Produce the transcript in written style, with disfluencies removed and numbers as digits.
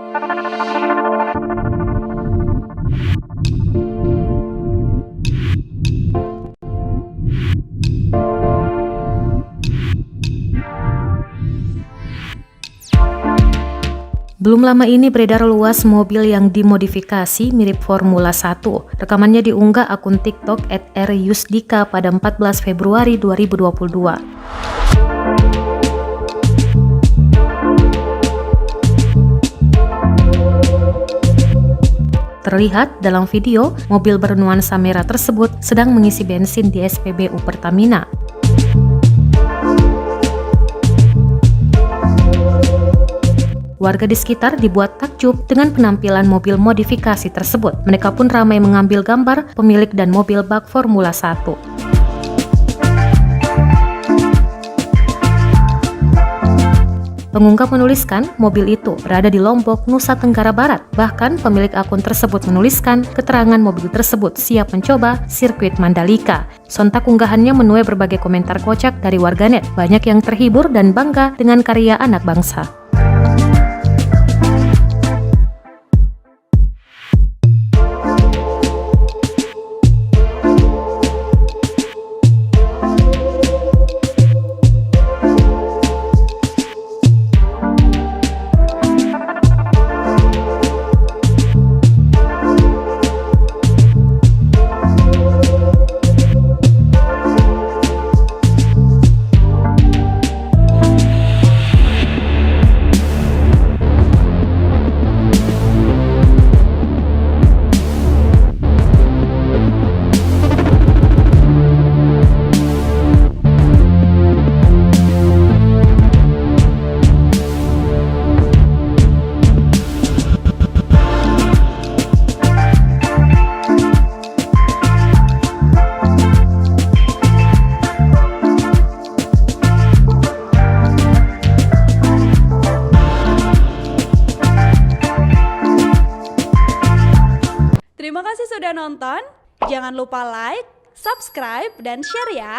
Belum lama ini beredar luas mobil yang dimodifikasi mirip Formula 1. Rekamannya diunggah akun TikTok @ryusdika pada 14 Februari 2022. Terlihat dalam video, mobil bernuansa merah tersebut sedang mengisi bensin di SPBU Pertamina. Warga di sekitar dibuat takjub dengan penampilan mobil modifikasi tersebut. Mereka pun ramai mengambil gambar pemilik dan mobil bak Formula 1. Pengunggah menuliskan mobil itu berada di Lombok, Nusa Tenggara Barat. Bahkan pemilik akun tersebut menuliskan keterangan mobil tersebut siap mencoba sirkuit Mandalika. Sontak unggahannya menuai berbagai komentar kocak dari warganet. Banyak yang terhibur dan bangga dengan karya anak bangsa. Terima kasih sudah nonton. Jangan lupa like, subscribe, dan share ya.